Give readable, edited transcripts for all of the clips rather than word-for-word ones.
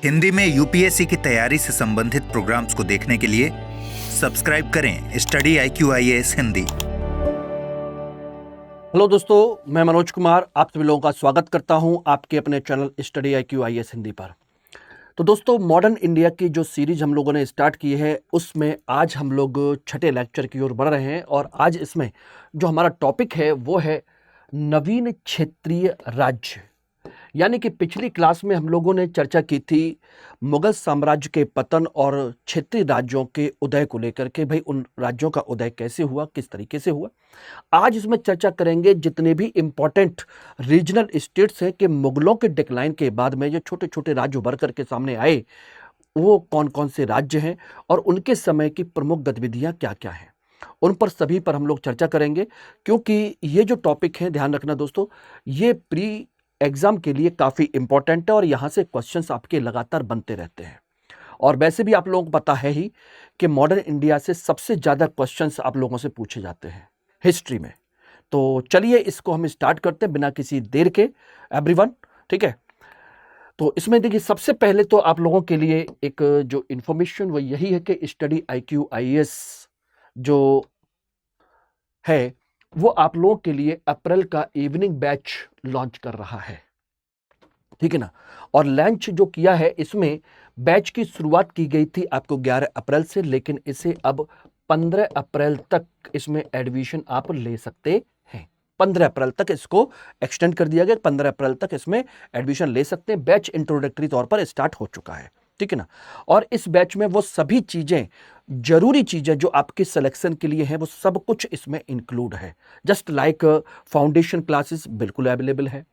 हिंदी में यूपीएससी की तैयारी से संबंधित प्रोग्राम्स को देखने के लिए सब्सक्राइब करें स्टडी IQIAS हिंदी। हेलो दोस्तों, मैं मनोज कुमार आप सभी लोगों का स्वागत करता हूं आपके अपने चैनल स्टडी IQIAS हिंदी पर। तो दोस्तों, मॉडर्न इंडिया की जो सीरीज हम लोगों ने स्टार्ट की है उसमें आज हम लोग छठे लेक्चर की ओर बढ़ रहे हैं और आज इसमें जो हमारा टॉपिक है वो है नवीन क्षेत्रीय राज्य। यानी कि पिछली क्लास में हम लोगों ने चर्चा की थी मुगल साम्राज्य के पतन और क्षेत्रीय राज्यों के उदय को लेकर के, भाई उन राज्यों का उदय कैसे हुआ, किस तरीके से हुआ। आज इसमें चर्चा करेंगे जितने भी इंपॉर्टेंट रीजनल स्टेट्स हैं कि मुगलों के डिक्लाइन के बाद में जो छोटे छोटे राज्य उभर करके सामने आए वो कौन कौन से राज्य हैं और उनके समय की प्रमुख गतिविधियां क्या क्या हैं, उन पर सभी पर हम लोग चर्चा करेंगे। क्योंकि ये जो टॉपिक है, ध्यान रखना दोस्तों, ये प्री एग्जाम के लिए काफ़ी इंपॉर्टेंट है और यहाँ से क्वेश्चंस आपके लगातार बनते रहते हैं। और वैसे भी आप लोगों को पता है ही कि मॉडर्न इंडिया से सबसे ज़्यादा क्वेश्चंस आप लोगों से पूछे जाते हैं हिस्ट्री में। तो चलिए इसको हम स्टार्ट करते हैं बिना किसी देर के एवरीवन, ठीक है। तो इसमें देखिए, सबसे पहले तो आप लोगों के लिए एक जो इन्फॉर्मेशन वो यही है कि स्टडी IQIAS जो है वो आप लोगों के लिए अप्रैल का इवनिंग बैच लॉन्च कर रहा है, ठीक है ना। और लॉन्च जो किया है इसमें बैच की शुरुआत की गई थी आपको 11 अप्रैल से, लेकिन इसे अब 15 अप्रैल तक इसमें एडमिशन आप ले सकते हैं। 15 अप्रैल तक इसको एक्सटेंड कर दिया गया, 15 अप्रैल तक इसमें एडमिशन ले सकते हैं। बैच इंट्रोडक्टरी तौर पर स्टार्ट हो चुका है, ठीक है ना। और इस बैच में वो सभी चीजें, जरूरी चीजें जो आपके सिलेक्शन के लिए हैं, वो सब कुछ इसमें इंक्लूड है। जस्ट लाइक फाउंडेशन क्लासेस बिल्कुल अवेलेबल है,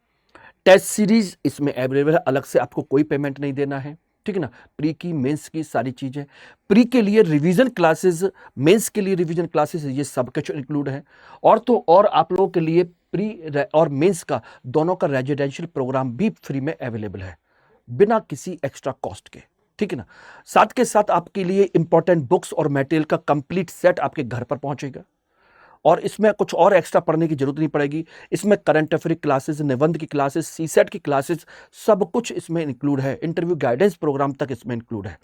टेस्ट सीरीज इसमें अवेलेबल है, अलग से आपको कोई पेमेंट नहीं देना है, ठीक है ना। प्री की, मेंस की सारी चीजें, प्री के लिए रिवीजन क्लासेस, मेंस के लिए रिवीजन क्लासेस, ये सब कुछ इंक्लूड है। और तो और आप लोगों के लिए प्री और मेंस का दोनों का रेजिडेंशियल प्रोग्राम भी फ्री में अवेलेबल है बिना किसी एक्स्ट्रा कॉस्ट के, ठीक है ना। साथ के साथ आपके लिए इंपॉर्टेंट बुक्स और मटेरियल का कंप्लीट सेट आपके घर पर पहुंचेगा और इसमें कुछ और एक्स्ट्रा पढ़ने की जरूरत नहीं पड़ेगी। इसमें करंट अफेयर क्लासेस, निबंध की क्लासेस, सीसेट की क्लासेस, सब कुछ इसमें इंक्लूड है। इंटरव्यू गाइडेंस प्रोग्राम तक इसमें इंक्लूड है।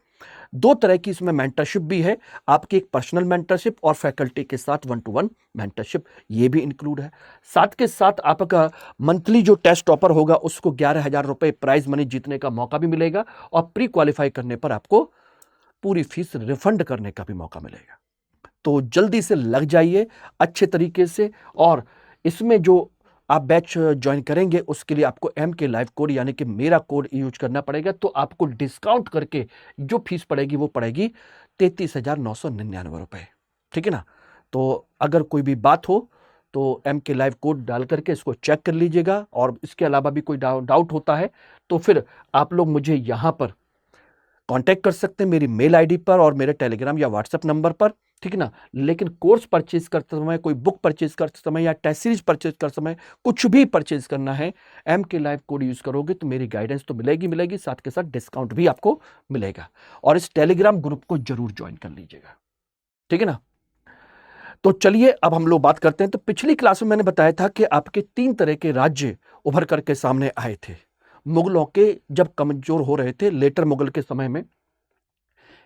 दो तरह की इसमें मेंटरशिप भी है, आपकी एक पर्सनल मेंटरशिप और फैकल्टी के साथ 1-to-1 मेंटरशिप, ये भी इंक्लूड है। साथ के साथ आपका मंथली जो टेस्ट टॉपर होगा उसको 11,000 रुपए प्राइज मनी जीतने का मौका भी मिलेगा और प्री क्वालिफाई करने पर आपको पूरी फीस रिफंड करने का भी मौका मिलेगा। तो जल्दी से लग जाइए अच्छे तरीके से। और इसमें जो आप बैच ज्वाइन करेंगे उसके लिए आपको MK लाइव कोड यानी कि मेरा कोड यूज करना पड़ेगा, तो आपको डिस्काउंट करके जो फीस पड़ेगी वो पड़ेगी 33,999 रुपए, ठीक है ना। तो अगर कोई भी बात हो तो MK लाइव कोड डाल करके इसको चेक कर लीजिएगा। और इसके अलावा भी कोई डाउट होता है तो फिर आप लोग मुझे यहाँ पर कांटेक्ट कर सकते हैं मेरी मेल आईडी पर और मेरे टेलीग्राम या व्हाट्सएप नंबर पर, ठीक है ना। लेकिन कोर्स परचेज करते समय, कोई बुक परचेज करते समय या टेस्ट सीरीज परचेज करते समय, कुछ भी परचेज करना है, MK लाइव कोड यूज करोगे तो मेरी गाइडेंस तो मिलेगी, साथ के साथ डिस्काउंट भी आपको मिलेगा। और इस टेलीग्राम ग्रुप को जरूर ज्वाइन कर लीजिएगा, ठीक है ना। तो चलिए अब हम लोग बात करते हैं। तो पिछली क्लास में मैंने बताया था कि आपके 3 तरह के राज्य उभर करके सामने आए थे मुगलों के जब कमजोर हो रहे थे लेटर मुगल के समय में।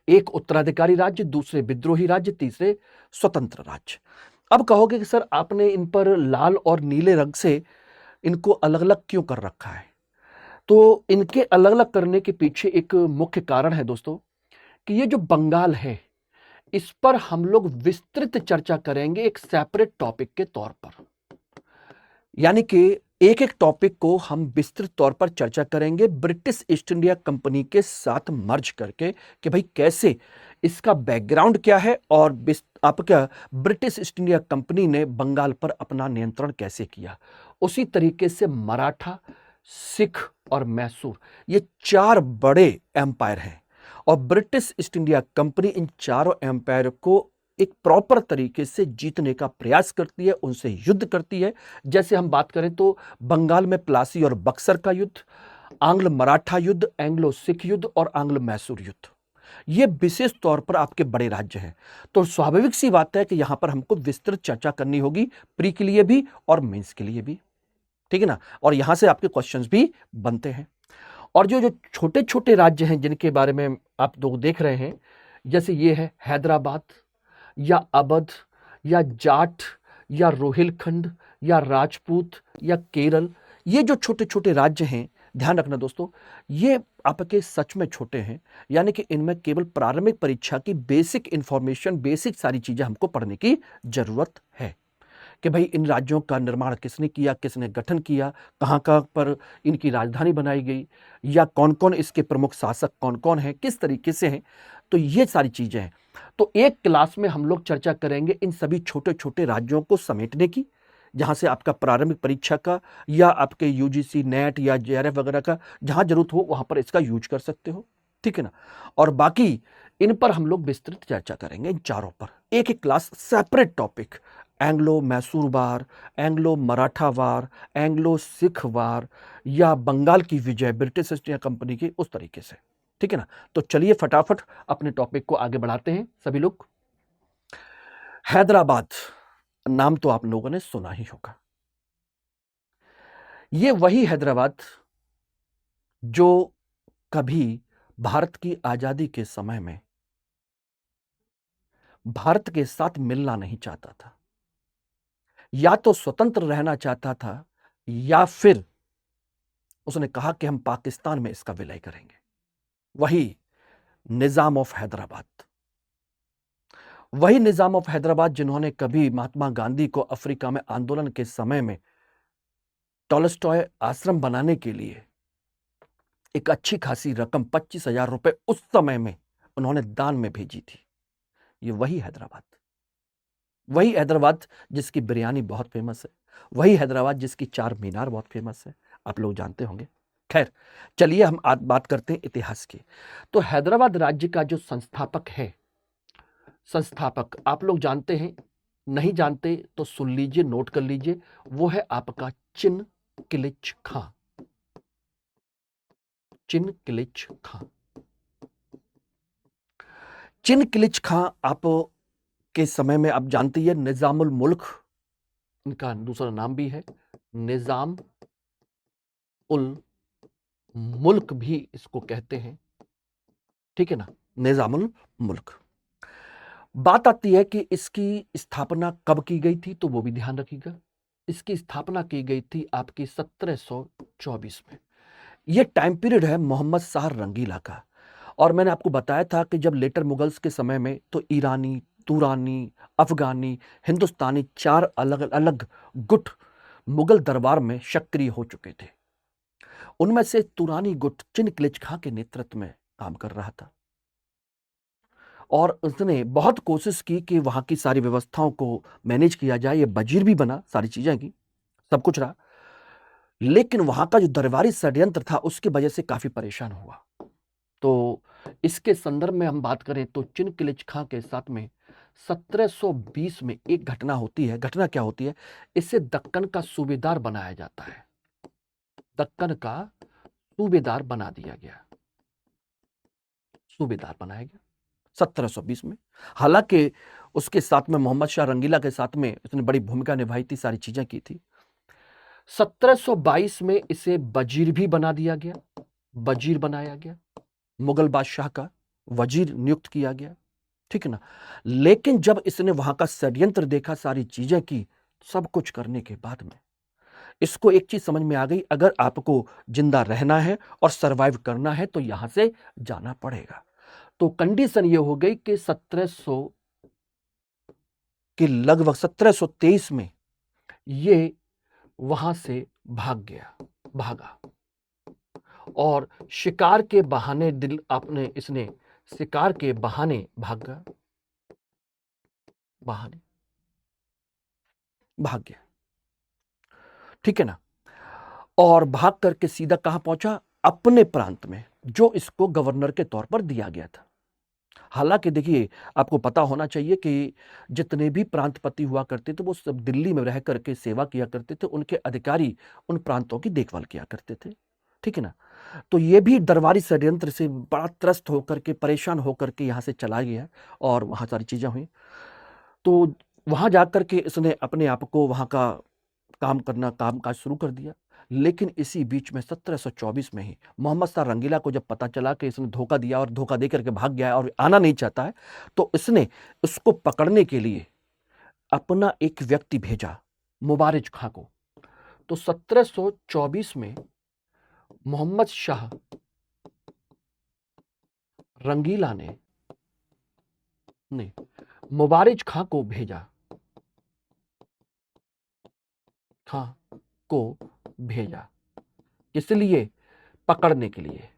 एक उत्तराधिकारी राज्य, दूसरे विद्रोही राज्य, तीसरे स्वतंत्र राज्य। अब कहोगे कि सर आपने इन पर लाल और नीले रंग से इनको अलग अलग क्यों कर रखा है। तो इनके अलग अलग करने के पीछे एक मुख्य कारण है दोस्तों कि ये जो बंगाल है इस पर हम लोग विस्तृत चर्चा करेंगे एक सेपरेट टॉपिक के तौर पर। यानी कि एक एक टॉपिक को हम विस्तृत तौर पर चर्चा करेंगे ब्रिटिश ईस्ट इंडिया कंपनी के साथ मर्ज करके कि भाई कैसे इसका बैकग्राउंड क्या है और आपका ब्रिटिश ईस्ट इंडिया कंपनी ने बंगाल पर अपना नियंत्रण कैसे किया। उसी तरीके से मराठा, सिख और मैसूर, ये 4 बड़े एम्पायर हैं और ब्रिटिश ईस्ट इंडिया कंपनी इन चारों एम्पायर को एक प्रॉपर तरीके से जीतने का प्रयास करती है, उनसे युद्ध करती है। जैसे हम बात करें तो बंगाल में प्लासी और बक्सर का युद्ध, आंग्ल मराठा युद्ध, एंग्लो सिख युद्ध और आंग्ल मैसूर युद्ध, ये विशेष तौर पर आपके बड़े राज्य हैं। तो स्वाभाविक सी बात है कि यहां पर हमको विस्तृत चर्चा करनी होगी, प्री के लिए भी और मेंस के लिए भी, ठीक है ना। और यहां से आपके क्वेश्चंस भी बनते हैं। और जो जो छोटे छोटे राज्य हैं जिनके बारे में आप लोग देख रहे हैं, जैसे ये है हैदराबाद या अवध या जाट या रोहिलखंड या राजपूत या केरल, ये जो छोटे छोटे राज्य हैं, ध्यान रखना दोस्तों, ये आपके सच में छोटे हैं, यानी कि इनमें केवल प्रारंभिक परीक्षा की बेसिक इंफॉर्मेशन, बेसिक सारी चीजें हमको पढ़ने की जरूरत है कि भाई इन राज्यों का निर्माण किसने किया, किसने गठन किया, कहाँ कहाँ पर इनकी राजधानी बनाई गई, या कौन कौन इसके प्रमुख शासक कौन कौन हैं, किस तरीके से हैं। तो ये सारी चीजें हैं। तो एक क्लास में हम लोग चर्चा करेंगे इन सभी छोटे छोटे राज्यों को समेटने की, जहां से आपका प्रारंभिक परीक्षा का या आपके यूजीसी नेट या जेआरएफ वगैरह का जहां जरूरत हो वहां पर इसका यूज कर सकते हो, ठीक है ना। और बाकी इन पर हम लोग विस्तृत चर्चा करेंगे, इन चारों पर एक एक class, separate topic, Anglo Mysore war, Anglo Maratha war, Anglo Sikh war, या बंगाल की विजय ब्रिटिश ईस्ट इंडिया कंपनी की, उस तरीके से, ठीक है ना। तो चलिए फटाफट अपने टॉपिक को आगे बढ़ाते हैं सभी लोग। हैदराबाद नाम तो आप लोगों ने सुना ही होगा। ये वही हैदराबाद जो कभी भारत की आजादी के समय में भारत के साथ मिलना नहीं चाहता था, या तो स्वतंत्र रहना चाहता था, या फिर उसने कहा कि हम पाकिस्तान में इसका विलय करेंगे। वही निजाम ऑफ हैदराबाद, वही निजाम ऑफ हैदराबाद जिन्होंने कभी महात्मा गांधी को अफ्रीका में आंदोलन के समय में टॉलस्टॉय आश्रम बनाने के लिए एक अच्छी खासी रकम 25,000 रुपए उस समय में उन्होंने दान में भेजी थी। ये वही हैदराबाद, वही हैदराबाद जिसकी बिरयानी बहुत फेमस है, वही हैदराबाद जिसकी चार मीनार बहुत फेमस है, आप लोग जानते होंगे। खैर चलिए हम आज बात करते हैं इतिहास की। तो हैदराबाद राज्य का जो संस्थापक है, संस्थापक आप लोग जानते हैं, नहीं जानते तो सुन लीजिए, नोट कर लीजिए, वो है आपका चिनकिलिच खां। चिनकिलिच खां, चिनकिलिच खां आप के समय में आप जानते हैं निजामुल मुल्क, इनका दूसरा नाम भी है निजाम उल मुल्क भी इसको कहते हैं, ठीक है ना, निजामुल मुल्क। बात आती है कि इसकी स्थापना कब की गई थी, तो वो भी ध्यान रखिएगा। इसकी स्थापना की गई थी आपकी 1724 में। ये टाइम पीरियड है मोहम्मद शाह रंगीला का। और मैंने आपको बताया था कि जब लेटर मुगल्स के समय में तो ईरानी, तुरानी, अफगानी, हिंदुस्तानी, चार अलग अलग गुट मुगल दरबार में सक्रिय हो चुके थे। उनमें से तुरानी गुट चिनकिलिच खां के नेतृत्व में काम कर रहा था, और उसने बहुत कोशिश की कि वहां की सारी व्यवस्थाओं को मैनेज किया जाए। ये वजीर भी बना, सारी चीजें की, सब कुछ रहा, लेकिन वहां का जो दरबारी षड्यंत्र था उसकी वजह से काफी परेशान हुआ। तो इसके संदर्भ में हम बात करें तो चिनकिलिच खां के साथ में 1720 में एक घटना होती है। घटना क्या होती है, इससे दक्कन का सूबेदार बनाया जाता है, दक्कन का सूबेदार बना दिया गया, सूबेदार बनाया गया 1720 में। हालांकि उसके साथ में मोहम्मद शाह रंगीला के साथ में उसने बड़ी भूमिका निभाई थी, सारी चीजें की थी। 1722 में इसे वजीर भी बना दिया गया, वजीर बनाया गया, मुगल बादशाह का वजीर नियुक्त किया गया, ठीक है ना। लेकिन जब इसने वहां का षड्यंत्र देखा, सारी चीजें की, सब कुछ करने के बाद में इसको एक चीज समझ में आ गई, अगर आपको जिंदा रहना है और सरवाइव करना है तो यहां से जाना पड़ेगा। तो कंडीशन ये हो गई कि 1700 के लगभग 1723 में ये वहां से भागा, और शिकार के बहाने इसने शिकार के बहाने भाग गया, ठीक है ना। और भाग करके सीधा कहां पहुंचा, अपने प्रांत में, जो इसको गवर्नर के तौर पर दिया गया था। हालांकि देखिए, आपको पता होना चाहिए कि जितने भी प्रांतपति हुआ करते थे वो सब दिल्ली में रह करके सेवा किया करते थे, उनके अधिकारी उन प्रांतों की देखभाल किया करते थे, ठीक है ना। तो ये भी दरबारी षड्यंत्र से बड़ा त्रस्त होकर के, परेशान होकर के यहां से चला गया, और वहां सारी चीजें हुई। तो वहां जाकर के इसने अपने आप को वहां का काम काज शुरू कर दिया। लेकिन इसी बीच में 1724 में ही मोहम्मद शाह रंगीला को जब पता चला कि इसने धोखा दिया और धोखा दे करके भाग गया है और आना नहीं चाहता है, तो इसने उसको पकड़ने के लिए अपना एक व्यक्ति भेजा, मुबारिज खां को। तो 1724 में मोहम्मद शाह रंगीला ने मुबारिज खां को भेजा, किस लिए? पकड़ने के लिए।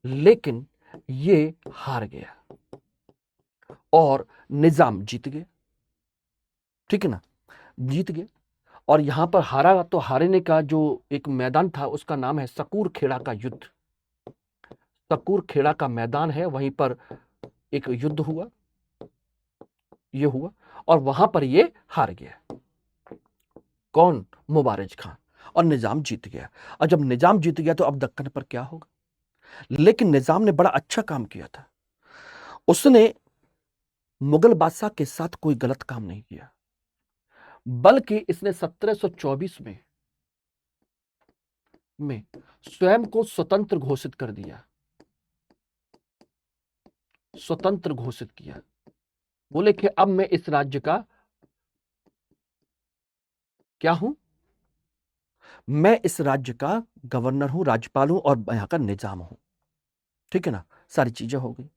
लेकिन ये हार गया और निजाम जीत गया, ठीक है ना, जीत गया। और यहां पर हारा, तो हारने का जो एक मैदान था उसका नाम है सकूर खेड़ा का युद्ध। सकूर खेड़ा का मैदान है, वहीं पर एक युद्ध हुआ, और वहां पर ये हार गया। कौन? मुबारिज खां। और निजाम जीत गया। और जब निजाम जीत गया तो अब दक्कन पर क्या होगा? लेकिन निजाम ने बड़ा अच्छा काम किया था। उसने मुगल बादशाह के साथ कोई गलत काम नहीं किया, बल्कि इसने 1724 में स्वयं को स्वतंत्र घोषित कर दिया, स्वतंत्र घोषित किया। बोले कि अब मैं इस राज्य का क्या हूं? मैं इस राज्य का गवर्नर हूं, राज्यपाल हूं और यहां का निजाम हूं, ठीक है ना। सारी चीजें हो गई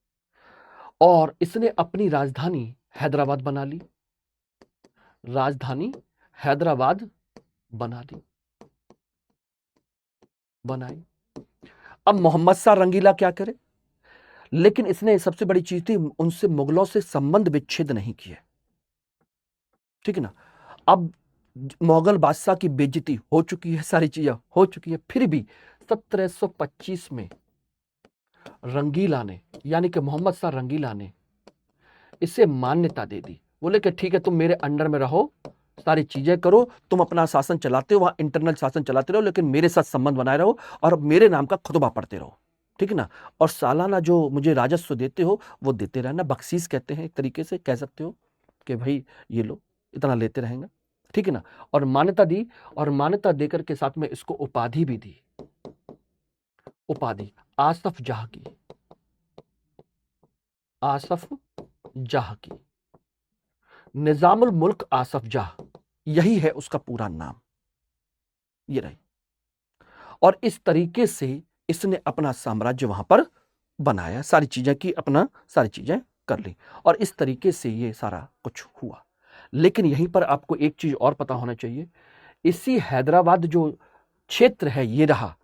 और इसने अपनी राजधानी हैदराबाद बना ली, राजधानी हैदराबाद बनाई। अब मोहम्मद शाह रंगीला क्या करे? लेकिन इसने सबसे बड़ी चीज थी, उनसे मुगलों से संबंध विच्छेद नहीं किए, ठीक है ना। अब मुगल बादशाह की बेइज्जती हो चुकी है, सारी चीजें हो चुकी है, फिर भी 1725 में रंगीला ने, यानी कि मोहम्मद शाह रंगीला ने इसे मान्यता दे दी। बोले कि ठीक है, तुम मेरे अंडर में रहो, सारी चीजें करो, तुम अपना शासन चलाते हो, वहां इंटरनल शासन चलाते रहो, लेकिन मेरे साथ संबंध बनाए रहो और मेरे नाम का खुतबा पढ़ते रहो, ठीक है ना। और सालाना जो मुझे राजस्व देते हो वो देते रहना, बख्शीश कहते हैं, एक तरीके से कह सकते हो कि भाई ये लो, इतना लेते रहेंगे, ठीक है ना। और मान्यता दी, और मान्यता देकर के साथ में इसको उपाधि भी दी, उपाधि आसफ जाह की, आसफ जाह की, निजामुल मुल्क आसफ जाह, यही है उसका पूरा नाम, ये रही। और इस तरीके से इसने अपना साम्राज्य वहां पर बनाया, सारी चीजें की, अपना सारी चीजें कर ली, और इस तरीके से ये सारा कुछ हुआ। लेकिन यहीं पर आपको एक चीज और पता होना चाहिए, इसी हैदराबाद जो क्षेत्र है ये रहा,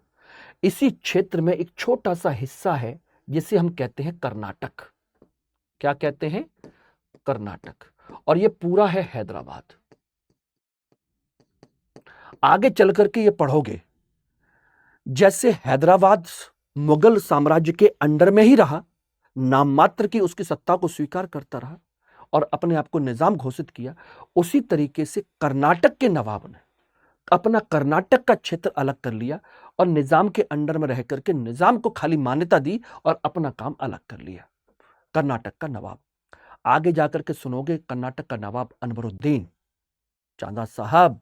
इसी क्षेत्र में एक छोटा सा हिस्सा है जिसे हम कहते हैं कर्नाटक। क्या कहते हैं? कर्नाटक। और ये पूरा है हैदराबाद। आगे चल करके ये पढ़ोगे, जैसे हैदराबाद मुगल साम्राज्य के अंडर में ही रहा, नाम मात्र की उसकी सत्ता को स्वीकार करता रहा और अपने आप को निजाम घोषित किया, उसी तरीके से कर्नाटक के नवाब ने अपना कर्नाटक का क्षेत्र अलग कर लिया और निजाम के अंडर में रह करके निजाम को खाली मान्यता दी और अपना काम अलग कर लिया। कर्नाटक का नवाब, आगे जाकर के सुनोगे कर्नाटक का नवाब अनवरुद्दीन, चांदा साहब,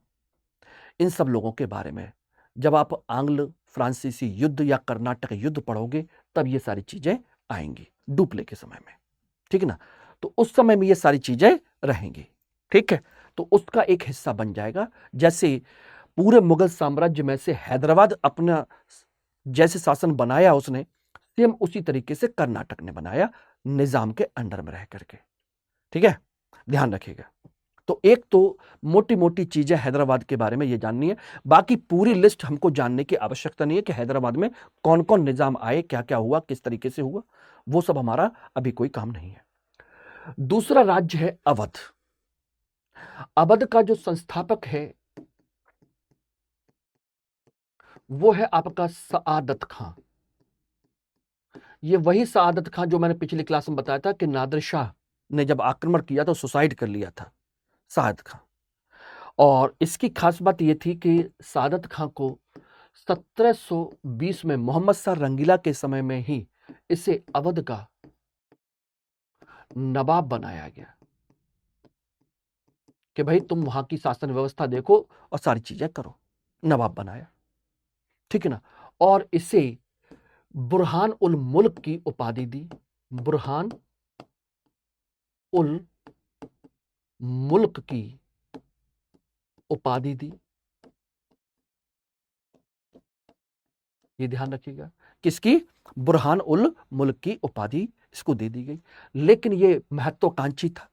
इन सब लोगों के बारे में जब आप आंग्ल फ्रांसीसी युद्ध या कर्नाटक युद्ध पढ़ोगे तब ये सारी चीजें आएंगी, डुप्ले के समय में, ठीक है ना। तो उस समय में ये सारी चीजें रहेंगी, ठीक है। तो उसका एक हिस्सा बन जाएगा। जैसे पूरे मुगल साम्राज्य में से हैदराबाद अपना जैसे शासन बनाया उसने, सेम उसी तरीके से कर्नाटक ने बनाया, निजाम के अंडर में रह करके, ठीक है, ध्यान रखिएगा। तो एक तो मोटी मोटी चीजें हैदराबाद के बारे में ये जाननी है, बाकी पूरी लिस्ट हमको जानने की आवश्यकता नहीं है कि हैदराबाद में कौन कौन निजाम आए, क्या क्या हुआ, किस तरीके से हुआ, वो सब हमारा अभी कोई काम नहीं है। दूसरा राज्य है अवध। अवध का जो संस्थापक है वो है आपका सआदत खां। ये वही सआदत खां जो मैंने पिछली क्लास में बताया था कि नादिर शाह ने जब आक्रमण किया तो सुसाइड कर लिया था, सआदत खां। और इसकी खास बात यह थी कि सआदत खां को 1720 में मोहम्मद शाह रंगीला के समय में ही इसे अवध का नवाब बनाया गया, कि भाई तुम वहां की शासन व्यवस्था देखो और सारी चीजें करो। नवाब बनाया, ठीक है ना। और इसे बुरहान उल मुल्क की उपाधि दी। बुरहान उल मुल्क की उपाधि दी। ये ध्यान रखिएगा, किसकी? बुरहान उल मुल्क की उपाधि इसको दे दी गई। लेकिन ये महत्वाकांक्षी था,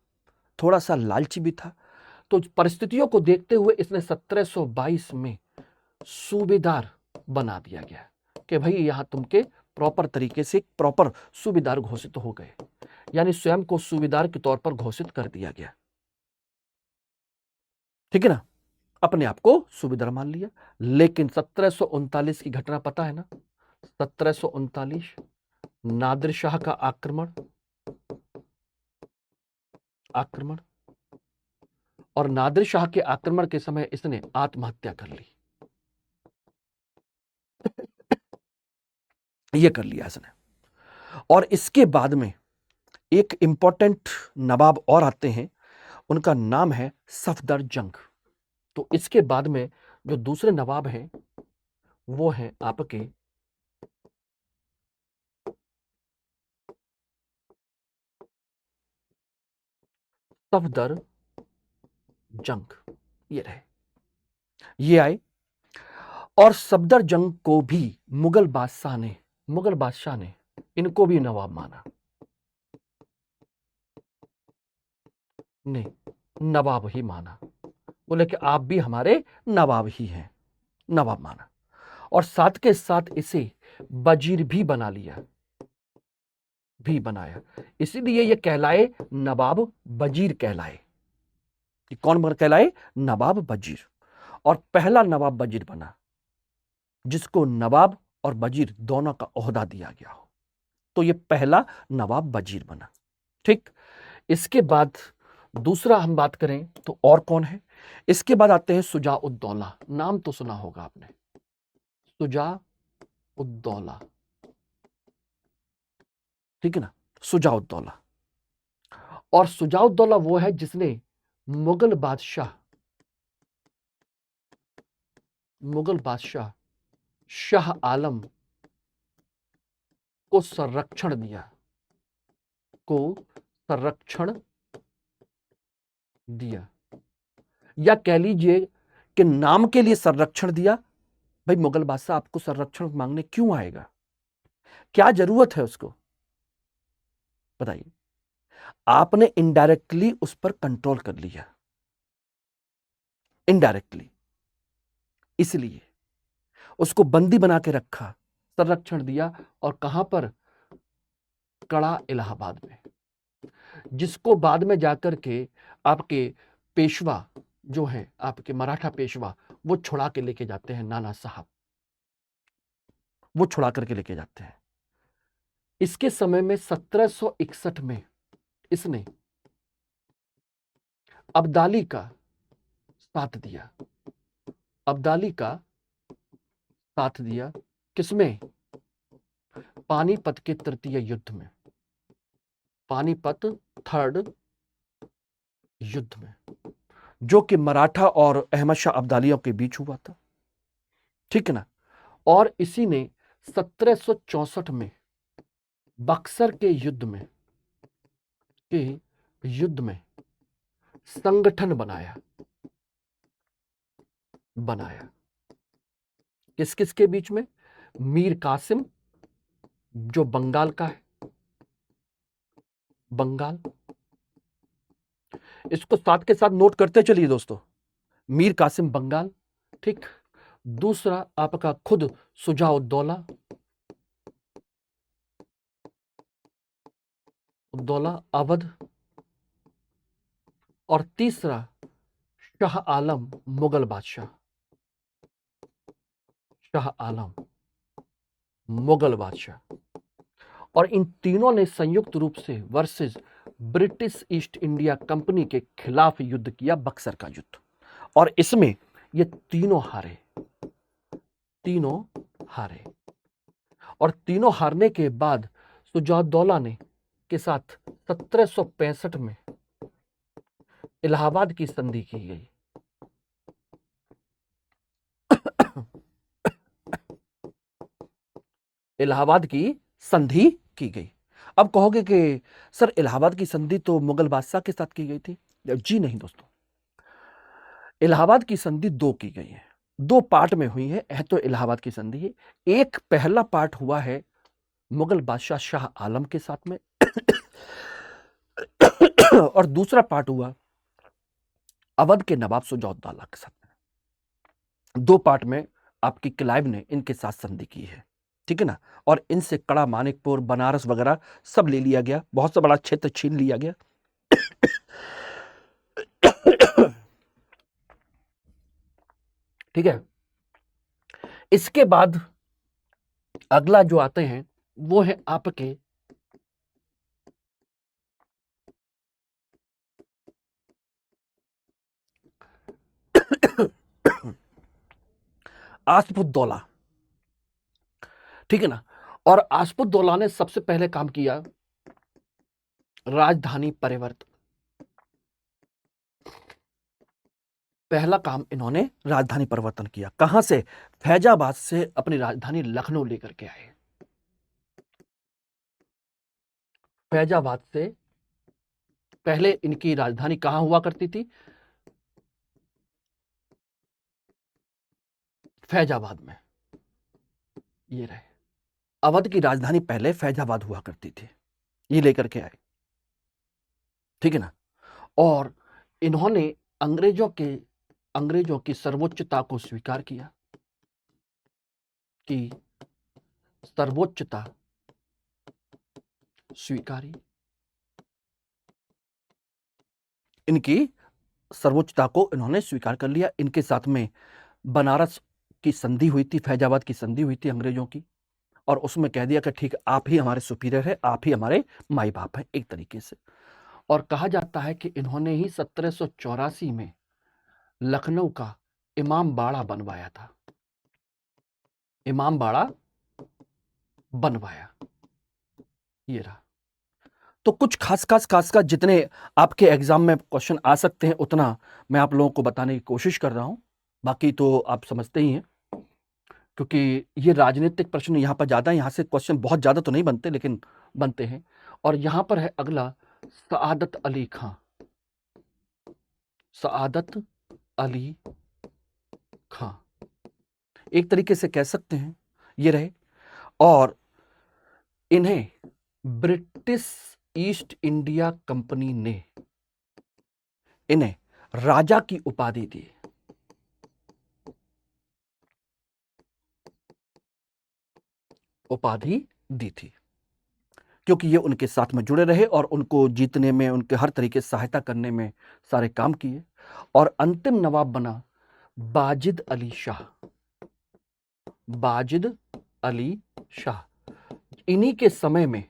थोड़ा सा लालची भी था। तो परिस्थितियों को देखते हुए इसने 1722 में सूबेदार बना दिया गया कि भाई यहां तुमके प्रॉपर तरीके से प्रॉपर सूबेदार घोषित हो गए, यानी स्वयं को सूबेदार के तौर पर घोषित कर दिया गया, ठीक है ना। अपने आप को सूबेदार मान लिया। लेकिन 1739 की घटना पता है ना? 1739 नादिर शाह का आक्रमण और नादिर शाह के आक्रमण के समय इसने आत्महत्या कर ली। ये कर लिया इसने। और इसके बाद में एक इंपॉर्टेंट नवाब और आते हैं, उनका नाम है सफदर जंग। तो इसके बाद में जो दूसरे नवाब हैं वो हैं आपके सफदर जंग। ये रहे, ये आए। और सफदर जंग को भी मुगल बादशाह ने इनको भी नवाब माना। नहीं, नवाब ही माना। बोले कि आप भी हमारे नवाब ही हैं, नवाब माना। और साथ के साथ इसे वजीर भी बना लिया, भी बनाया। इसीलिए ये कहलाए नवाब वजीर कहलाए। कि कौन कहलाए? नवाब वजीर। और पहला नवाब वजीर बना जिसको नवाब और वजीर दोनों का ओहदा दिया गया हो। तो ये पहला नवाब वजीर बना, ठीक। इसके बाद दूसरा हम बात करें तो और कौन है? इसके बाद आते हैं शुजा-उद-दौला। नाम तो सुना होगा आपने, शुजा-उद-दौला, ठीक है ना। शुजा-उद-दौला। और शुजा-उद-दौला वो है जिसने मुगल बादशाह शाह आलम को संरक्षण दिया, या कह लीजिए कि नाम के लिए संरक्षण दिया। भाई मुगल बादशाह आपको संरक्षण मांगने क्यों आएगा? क्या जरूरत है उसको? बताइए। आपने इनडायरेक्टली उस पर कंट्रोल कर लिया, इनडायरेक्टली, इसलिए उसको बंदी बना के रखा, संरक्षण दिया। और कहां पर? कड़ा इलाहाबाद में, जिसको बाद में जाकर के आपके पेशवा जो है, आपके मराठा पेशवा, वो छुड़ा के लेके जाते हैं। नाना साहब वो छुड़ा करके लेके जाते हैं। इसके समय में 1761 में इसने अब्दाली का साथ दिया। अब्दाली का साथ दिया किसमें? पानीपत के तृतीय युद्ध में, पानीपत थर्ड युद्ध में, जो कि मराठा और अहमद शाह अब्दालियों के बीच हुआ था, ठीक है ना। और इसी ने 1764 में बक्सर के युद्ध में संगठन बनाया। किस किस के बीच में? मीर कासिम जो बंगाल का है, बंगाल, इसको साथ के साथ नोट करते चलिए दोस्तों। मीर कासिम बंगाल, ठीक। दूसरा आपका खुद शुजा-उद-दौला, अवध। और तीसरा शाह आलम मुगल बादशाह, शाह आलम मुगल बादशाह। और इन तीनों ने संयुक्त रूप से versus British East India company के खिलाफ युद्ध किया, बक्सर का युद्ध। और इसमें ये तीनों हारे। और तीनों हारने के बाद शुजा-उद-दौला ने के साथ 1765 में इलाहाबाद की संधि की गई। इलाहाबाद की संधि की गई। अब कहोगे कि सर इलाहाबाद की संधि तो मुगल बादशाह के साथ की गई थी। जी नहीं दोस्तों, इलाहाबाद की संधि दो की गई है, दो पार्ट में हुई है तो इलाहाबाद की संधि है। एक पहला पार्ट हुआ है मुगल बादशाह शाह आलम के साथ में और दूसरा पार्ट हुआ अवध के नवाब सुजाउद्दौला के साथ में। दो पार्ट में आपकी क्लाइव ने इनके साथ संधि की है, ठीक है ना। और इनसे कड़ा, मानिकपुर, बनारस वगैरह सब ले लिया गया, बहुत सा बड़ा क्षेत्र छीन लिया गया। ठीक है। इसके बाद अगला जो आते हैं वो है आपके आसफुद्दौला, ठीक है ना। और आसफुद्दौला ने सबसे पहले काम किया राजधानी परिवर्तन। पहला काम इन्होंने राजधानी परिवर्तन किया। कहां से? फैजाबाद से अपनी राजधानी लखनऊ लेकर के आए। फैजाबाद से पहले इनकी राजधानी कहां हुआ करती थी? फैजाबाद में। ये रहे, अवध की राजधानी पहले फैजाबाद हुआ करती थी, ये लेकर के आए, ठीक है ना। और इन्होंने अंग्रेजों की सर्वोच्चता को स्वीकार किया कि सर्वोच्चता स्वीकारी। इनकी सर्वोच्चता को इन्होंने स्वीकार कर लिया। इनके साथ में बनारस की संधि हुई थी, फैजाबाद की संधि हुई थी अंग्रेजों की, और उसमें कह दिया कि ठीक आप ही हमारे सुपीरियर है, आप ही हमारे माई बाप हैं एक तरीके से। और कहा जाता है कि इन्होंने ही 1784 में लखनऊ का इमाम बाड़ा बनवाया था। इमाम बाड़ा बनवाया, ये रहा। तो कुछ खास जितने आपके एग्जाम में क्वेश्चन आ सकते हैं उतना मैं आप लोगों को बताने की कोशिश कर रहा हूं। बाकी तो आप समझते ही हैं, क्योंकि ये राजनीतिक प्रश्न यहाँ पर ज़्यादा है, यहाँ से क्वेश्चन बहुत ज़्यादा तो नहीं बनते लेकिन बनते हैं। और यहाँ पर है अगला सआदत अली खां। सआदत अली खां एक तरीके से कह सकते हैं ये रहे। और इन्हें ब्रिटिश ईस्ट इंडिया कंपनी ने इन्हें राजा की उपाधि दी। उपाधि दी थी क्योंकि ये उनके साथ में जुड़े रहे और उनको जीतने में, उनके हर तरीके से सहायता करने में सारे काम किए। और अंतिम नवाब बना बाजिद अली शाह। बाजिद अली शाह। इन्हीं के समय में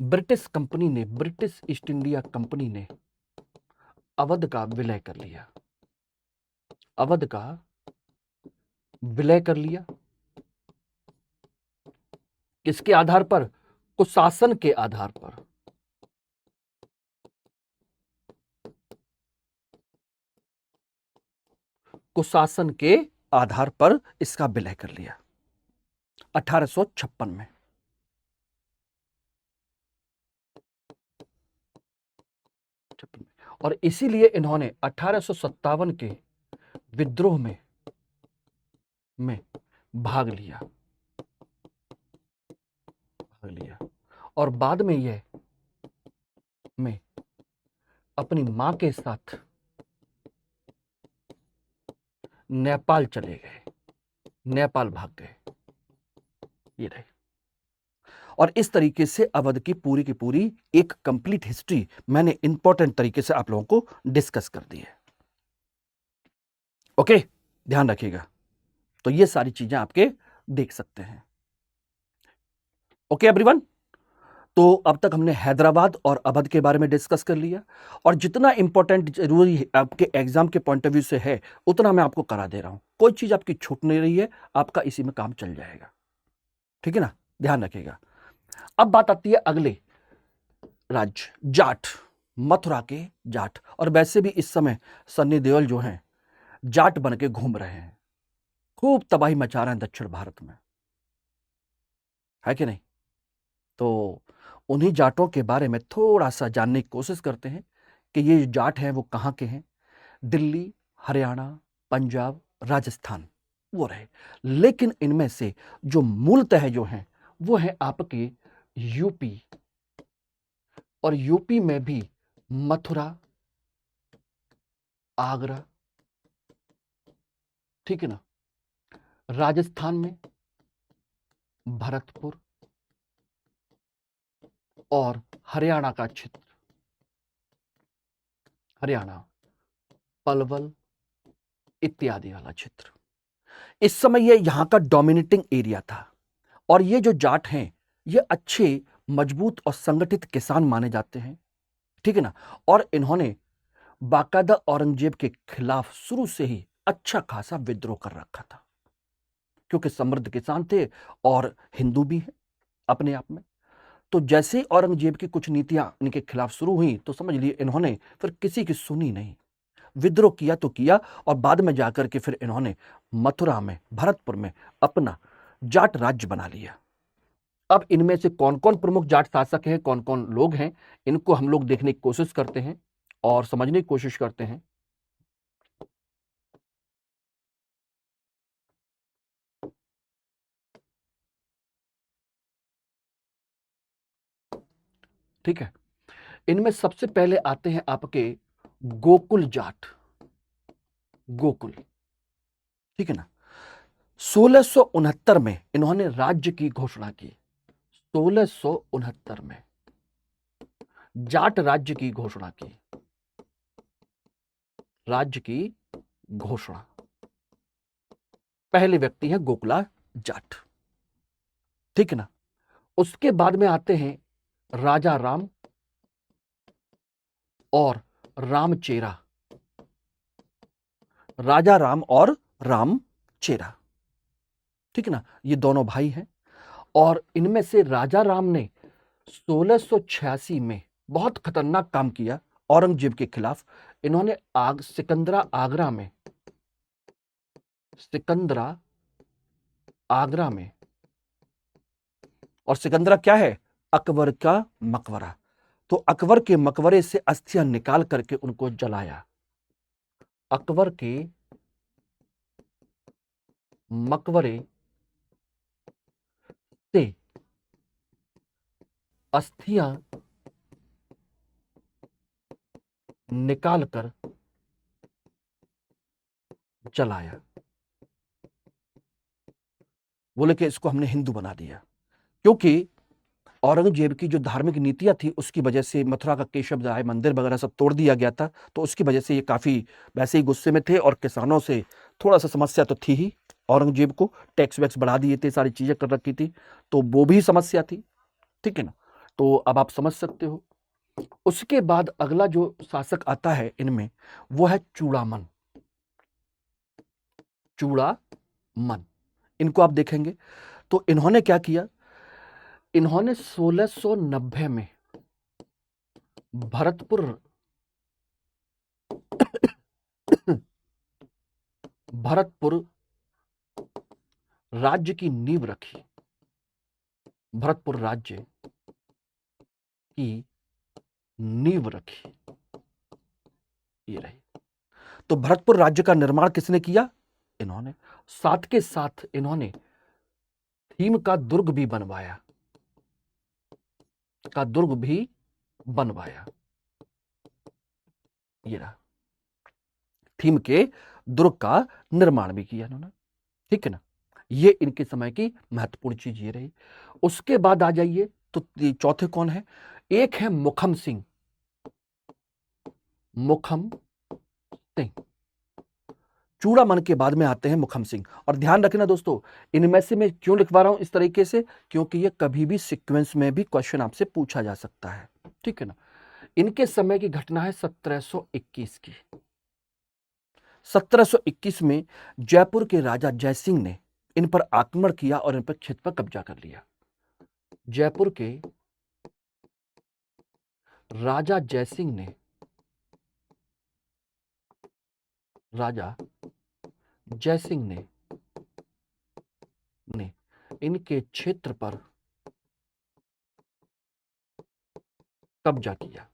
ब्रिटिश ईस्ट इंडिया कंपनी ने अवध का विलय कर लिया। अवध का विलय कर लिया किसके आधार पर? कुशासन के आधार पर। कुशासन के आधार पर इसका विलय कर लिया 1856 में। और इसीलिए इन्होंने 1857 के विद्रोह में भाग लिया। और बाद में यह अपनी मां के साथ नेपाल चले गए, नेपाल भाग गए, ये रहे। और इस तरीके से अवध की पूरी एक कंप्लीट हिस्ट्री मैंने इंपॉर्टेंट तरीके से आप लोगों को डिस्कस कर दी है। ओके, ध्यान रखिएगा। तो ये सारी चीजें आपके देख सकते हैं। ओके एवरीवन, तो अब तक हमने हैदराबाद और अवध के बारे में डिस्कस कर लिया, और जितना इंपॉर्टेंट जरूरी आपके एग्जाम के पॉइंट ऑफ व्यू से है उतना मैं आपको करा दे रहा हूं। कोई चीज आपकी छूट नहीं रही है, आपका इसी में काम चल जाएगा, ठीक है ना। ध्यान रखिएगा। अब बात आती है अगले राज्य, जाट। मथुरा के जाट। और वैसे भी इस समय सन्नी देओल जो हैं जाट बन के घूम रहे हैं, खूब तबाही मचा रहे हैं दक्षिण भारत में, है कि नहीं? तो उन्हीं जाटों के बारे में थोड़ा सा जानने की कोशिश करते हैं कि ये जो जाट हैं वो कहाँ के हैं। दिल्ली, हरियाणा, पंजाब, राजस्थान वो रहे, लेकिन इनमें से जो मूलतः जो हैं वो है आपके यूपी, और यूपी में भी मथुरा, आगरा, ठीक है ना, राजस्थान में भरतपुर, और हरियाणा का क्षेत्र, हरियाणा पलवल इत्यादि वाला क्षेत्र, इस समय ये यहां का डोमिनेटिंग एरिया था। और ये जो जाट हैं ये अच्छे, मजबूत और संगठित किसान माने जाते हैं, ठीक है ना। और इन्होंने बाकायदा औरंगजेब के खिलाफ शुरू से ही अच्छा खासा विद्रोह कर रखा था, क्योंकि समृद्ध किसान थे और हिंदू भी हैं अपने आप में। तो जैसे ही औरंगजेब की कुछ नीतियां इनके खिलाफ शुरू हुई तो समझ लिए इन्होंने फिर किसी की सुनी नहीं, विद्रोह किया तो किया, और बाद में जाकर के फिर इन्होंने मथुरा में, भरतपुर में अपना जाट राज्य बना लिया। अब इनमें से कौन कौन प्रमुख जाट शासक हैं, कौन कौन लोग हैं, इनको हम लोग देखने की कोशिश करते हैं और समझने की कोशिश करते हैं। ठीक है, इनमें सबसे पहले आते हैं आपके गोकुल जाट। गोकुल, ठीक है ना। 1669 में इन्होंने राज्य की घोषणा की। 1669 में जाट राज्य की घोषणा की, राज्य की घोषणा। पहले व्यक्ति है गोकुला जाट, ठीक है ना। उसके बाद में आते हैं राजा राम और रामचेरा, राजा राम और रामचेरा, ठीक है ना। ये दोनों भाई हैं, और इनमें से राजा राम ने 1686 में बहुत खतरनाक काम किया औरंगजेब के खिलाफ। इन्होंने सिकंदरा आगरा में, सिकंदरा आगरा में, और सिकंदरा क्या है? अकबर का मकबरा। तो अकबर के मकबरे से अस्थियां निकाल करके उनको जलाया। अकबर के मकबरे से अस्थियां निकालकर जलाया। बोले कि इसको हमने हिंदू बना दिया, क्योंकि औरंगजेब की जो धार्मिक नीतियां थी उसकी वजह से मथुरा का केशव राय मंदिर वगैरह सब तोड़ दिया गया था। तो उसकी वजह से ये काफी वैसे ही गुस्से में थे, और किसानों से थोड़ा सा समस्या तो थी ही। औरंगजेब को टैक्स वैक्स बढ़ा दिए थे, सारी चीजें कर रखी थी, तो वो भी समस्या थी, ठीक है ना। तो अब आप समझ सकते हो। उसके बाद अगला जो शासक आता है इनमें, वो है चूड़ामन। चूड़ामन, इनको आप देखेंगे तो इन्होंने क्या किया, इन्होंने 1690 में भरतपुर भरतपुर राज्य की नींव रखी। भरतपुर राज्य की नींव रखी, ये रही। तो भरतपुर राज्य का निर्माण किसने किया? इन्होंने। साथ के साथ इन्होंने थीम का दुर्ग भी बनवाया, का दुर्ग भी बनवाया, ये रहा। थीम के दुर्ग का निर्माण भी किया इन्होंने, ठीक है ना। ये इनके समय की महत्वपूर्ण चीज ये रही। उसके बाद आ जाइए तो चौथे कौन है? एक है मुखम सिंह। मुखम सिंह, चूड़ामन के बाद में आते हैं मुखम सिंह। और ध्यान रखना दोस्तों, इनमें से मैं क्यों लिखवा रहा हूं इस तरीके से, क्योंकि ये कभी भी सीक्वेंस में भी क्वेश्चन आपसे पूछा जा सकता है, ठीक है ना। इनके समय की घटना है 1721 की। 1721 में जयपुर के राजा जयसिंह ने इन पर आक्रमण किया और इन पर क्षेत्र पर कब्जा कर लिया। जयपुर के राजा जयसिंह ने राजा जयसिंह ने इनके क्षेत्र पर कब्जा किया।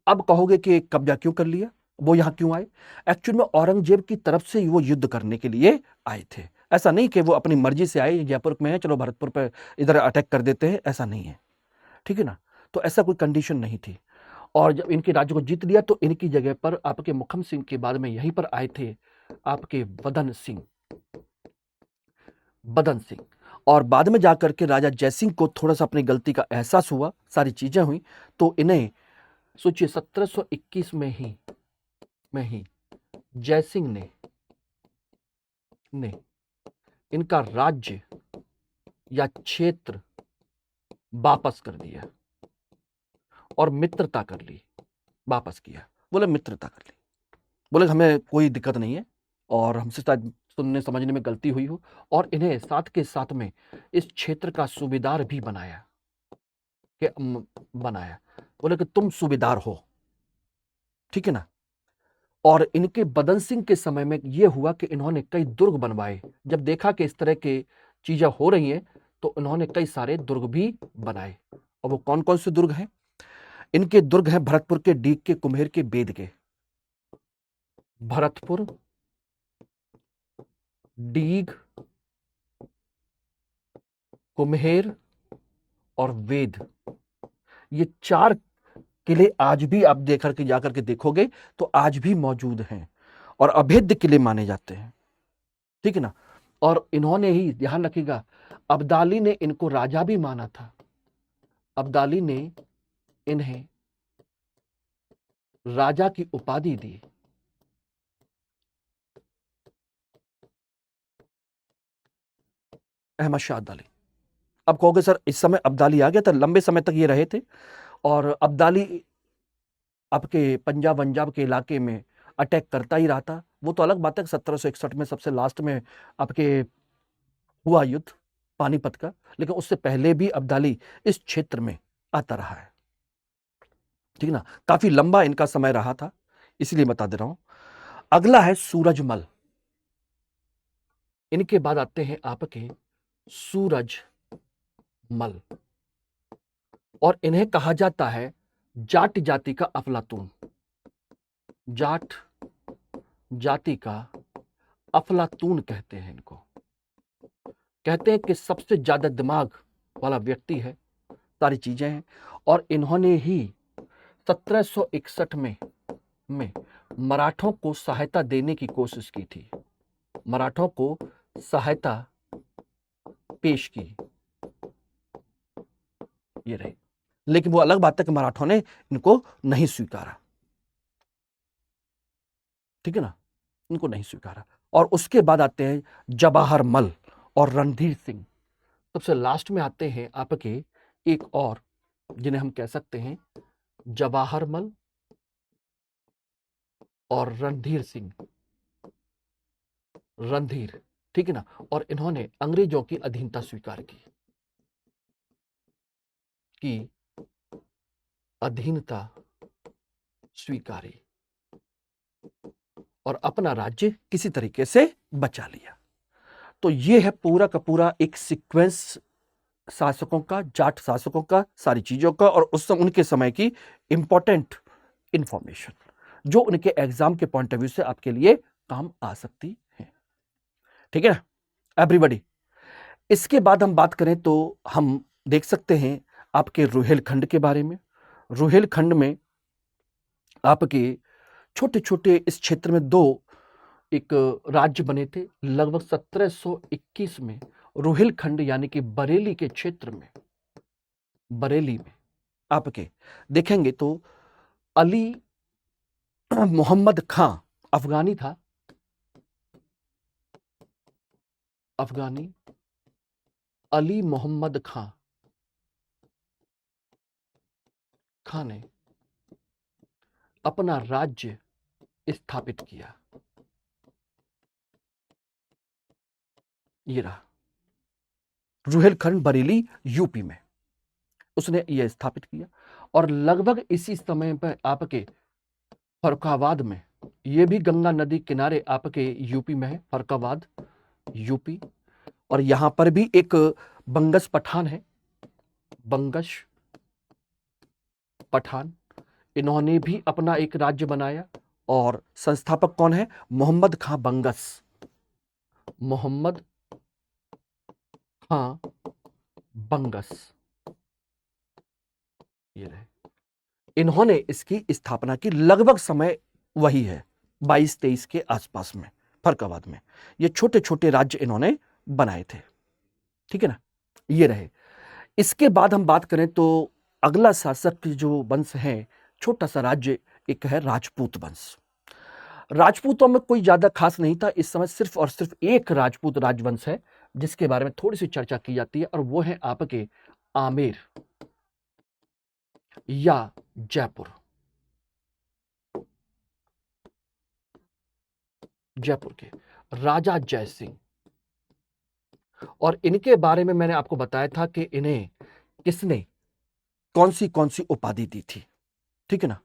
अब कहोगे कि कब्जा क्यों कर लिया, वो यहां क्यों आए? एक्चुअल में औरंगजेब की तरफ से वो युद्ध करने के लिए आए थे। ऐसा नहीं कि वो अपनी मर्जी से आए, जयपुर में है चलो भरतपुर पे इधर अटैक कर देते हैं, ऐसा नहीं है, ठीक है ना। तो ऐसा कोई कंडीशन नहीं थी। और जब इनके राज्य को जीत लिया तो इनकी जगह पर आपके मुखम सिंह के बाद में यहीं पर आए थे आपके बदन सिंह। और बाद में जाकर के राजा जयसिंह को थोड़ा सा अपनी गलती का एहसास हुआ, सारी चीजें हुई, तो इन्हें सोचिए 1721 में ही जयसिंह ने इनका राज्य या क्षेत्र वापस कर दिया और मित्रता कर ली, वापस किया। बोले मित्रता कर ली, बोले हमें कोई दिक्कत नहीं है और हमसे शायद सुनने समझने में गलती हुई हो, और इन्हें साथ के साथ में इस क्षेत्र का सूबेदार भी बनाया बोले कि तुम सूबेदार हो, ठीक है ना। और इनके बदन सिंह के समय में यह हुआ कि इन्होंने कई दुर्ग बनवाए। जब देखा कि इस तरह के चीजें हो रही हैं तो इन्होंने कई सारे दुर्ग भी बनाए। और वो कौन कौन से दुर्ग हैं? इनके दुर्ग हैं भरतपुर के, डीग के, कुम्हेर के, बेद के। भरतपुर, डीग, कुम्हेर और वेद, ये 4 किले आज भी आप देकर के जाकर के देखोगे तो आज भी मौजूद हैं और अभेद्य किले माने जाते हैं, ठीक है ना। और इन्होंने ही, ध्यान रखिएगा, अब्दाली ने इनको राजा भी माना था। अब्दाली ने इन्हें राजा की उपाधि दी। अहमद शाह अब्दाली। अब कहोगे सर इस समय अब्दाली आ गया था? लंबे समय तक ये रहे थे और अब्दाली आपके पंजाब के इलाके में अटैक करता ही रहा था। वो तो अलग बात है, 1761 में सबसे लास्ट में आपके हुआ युद्ध पानीपत का, लेकिन उससे पहले भी अब्दाली इस क्षेत्र में आता रहा है, ठीक ना। काफी लंबा इनका समय रहा था, इसलिए बता दे रहा हूं। अगला है सूरजमल। इनके बाद आते हैं आपके सूरजमल, और इन्हें कहा जाता है जाट जाति का अफलातून। जाट जाति का अफलातून कहते हैं इनको। कहते हैं कि सबसे ज्यादा दिमाग वाला व्यक्ति है, सारी चीजें हैं। और इन्होंने ही 1761 में मराठों को सहायता देने की कोशिश की थी, मराठों को सहायता पेश की, ये रही। लेकिन वो अलग बात है कि मराठों ने इनको नहीं स्वीकारा, ठीक है ना, इनको नहीं स्वीकारा। और उसके बाद आते हैं जवाहर मल और रणधीर सिंह। सबसे लास्ट में आते हैं आपके एक और, जिन्हें हम कह सकते हैं जवाहर मल और रणधीर सिंह, रणधीर, ठीक है ना। और इन्होंने अंग्रेजों की अधीनता स्वीकार की अधीनता स्वीकारी और अपना राज्य किसी तरीके से बचा लिया। तो ये है पूरा का पूरा एक सीक्वेंस शासकों का, जाट शासकों का, सारी चीजों का, और उस समय उनके समय की इंपॉर्टेंट इंफॉर्मेशन जो उनके एग्जाम के पॉइंट ऑफ व्यू से आपके लिए काम आ सकती है, ठीक है ना एवरीबॉडी। इसके बाद हम बात करें तो हम देख सकते हैं आपके रुहेलखंड के बारे में। रुहेलखंड में आपके छोटे छोटे इस क्षेत्र में 2 एक राज्य बने थे लगभग 1721 में। रुहेलखंड यानी कि बरेली के क्षेत्र में, बरेली में आपके देखेंगे तो अली मोहम्मद खां अफगानी था, अफगानी अली मोहम्मद खां ने अपना राज्य स्थापित किया। ये रहा रुहेलखंड बरेली यूपी में, उसने यह स्थापित किया। और लगभग इसी समय पर आपके फर्रुखाबाद में, ये भी गंगा नदी किनारे आपके यूपी में है, फर्रुखाबाद यूपी। और यहां पर भी एक बंगश पठान है, बंगश पठान, इन्होंने भी अपना एक राज्य बनाया। और संस्थापक कौन है? मोहम्मद खां बंगश, मोहम्मद खां बंगश, ये रहे। इन्होंने इसकी स्थापना की, लगभग समय वही है 22-23 के आसपास में, फर्रुखाबाद में। ये छोटे छोटे राज्य इन्होंने बनाए थे, ठीक है ना, ये रहे। इसके बाद हम बात करें तो अगला शासक जो वंश है, छोटा सा राज्य एक है राजपूत वंश। राजपूतों में कोई ज्यादा खास नहीं था इस समय, सिर्फ और सिर्फ एक राजपूत राजवंश है जिसके बारे में थोड़ी सी चर्चा की जाती है, और वो है आपके आमेर या जयपुर, जयपुर के राजा जय सिंह। और इनके बारे में मैंने आपको बताया था कि इन्हें किसने कौन सी उपाधि दी थी, ठीक है ना,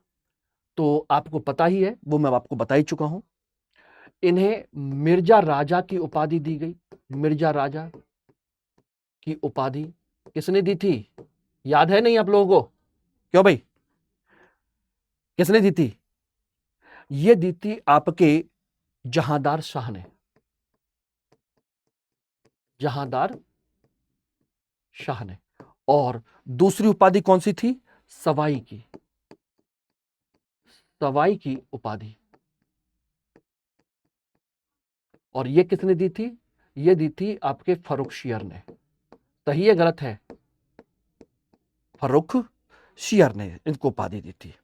तो आपको पता ही है, वो मैं आपको बता ही चुका हूं। इन्हें मिर्जा राजा की उपाधि दी गई। मिर्जा राजा की उपाधि किसने दी थी? याद है नहीं आप लोगों को? क्यों भाई, किसने दी थी? ये दी थी आपके जहांदार शाह ने, जहांदार शाह ने। और दूसरी उपाधि कौन सी थी? सवाई की, सवाई की उपाधि। और ये किसने दी थी? ये दी थी आपके फर्रुखशियर ने। सही है गलत है? फर्रुखशियर ने इनको उपाधि दी थी।